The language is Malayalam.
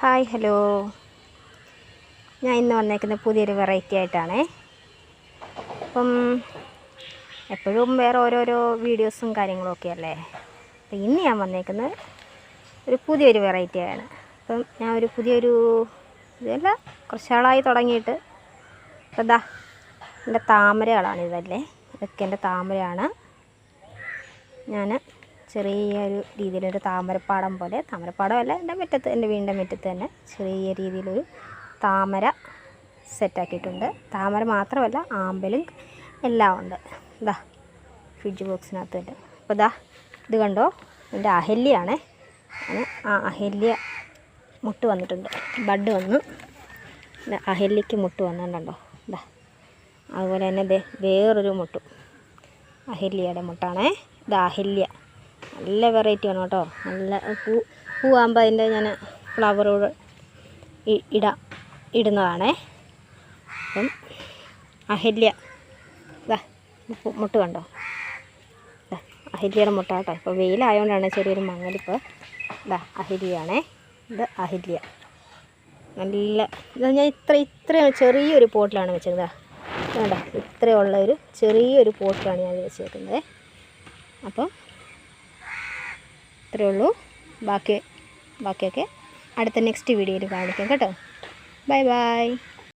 ഹായ് ഹലോ, ഞാൻ ഇന്ന് വന്നേക്കുന്ന പുതിയൊരു വെറൈറ്റി ആയിട്ടാണേ. അപ്പം എപ്പോഴും വേറെ ഓരോരോ വീഡിയോസും കാര്യങ്ങളൊക്കെ അല്ലേ. അപ്പം ഇന്ന് ഞാൻ വന്നേക്കുന്നത് ഒരു പുതിയൊരു വെറൈറ്റിയാണ്. അപ്പം ഞാൻ ഒരു പുതിയൊരു ഇതല്ല, കുറച്ചാളായി തുടങ്ങിയിട്ട്. അപ്പം ദാ എൻ്റെ താമരകളാണ് ഇതല്ലേ, ഇതൊക്കെ എൻ്റെ താമരയാണ്. ഞാൻ ചെറിയൊരു രീതിയിലൊരു താമരപ്പാടം പോലെ, താമരപ്പാടമല്ല, എൻ്റെ വീടിൻ്റെ മുറ്റത്ത് തന്നെ ചെറിയ രീതിയിലൊരു താമര സെറ്റാക്കിയിട്ടുണ്ട്. താമര മാത്രമല്ല, ആമ്പലും എല്ലാം ഉണ്ട്. ഇതാ ഫ്രിഡ്ജ് ബോക്സിനകത്ത് തന്നെ. അപ്പോൾ ഇതാ ഇത് കണ്ടോ, എൻ്റെ അഹല്യയാണേ. ആ അഹല്യ മുട്ട് വന്നിട്ടുണ്ട്, ബഡ് വന്നു. അഹല്യയ്ക്ക് മുട്ട് വന്നിട്ടുണ്ടോ, ഇതാ. അതുപോലെ തന്നെ വേറൊരു മുട്ടും അഹല്യയുടെ മുട്ടാണേ. ഇത് അഹല്യ നല്ല വെറൈറ്റി ആണ് കേട്ടോ. നല്ല പൂവാകുമ്പോൾ അതിൻ്റെ ഞാൻ ഫ്ലവറോട് ഇടുന്നതാണേ. അപ്പം അഹല്യ ഇതാ മുട്ട് കണ്ടോ, അഹല്യയുടെ മുട്ട കേട്ടോ. ഇപ്പോൾ വെയിലായതുകൊണ്ടാണ് ചെറിയൊരു മങ്ങലിപ്പോൾ. ഇതാ അഹല്യയാണേ, ഇത് അഹല്യ. നല്ല ഇത് ഞാൻ ഇത്രയും ചെറിയൊരു പോട്ടിലാണ് വെച്ചത്. ഇതാ വേണ്ട, ഇത്രയുള്ള ഒരു ചെറിയൊരു പോട്ടിലാണ് ഞാൻ വെച്ചേക്കുന്നത്. അപ്പം ഇത്രയേ ഉള്ളൂ. ബാക്കിയൊക്കെ അടുത്ത നെക്സ്റ്റ് വീഡിയോയിൽ കാണിക്കാം കേട്ടോ. Bye bye.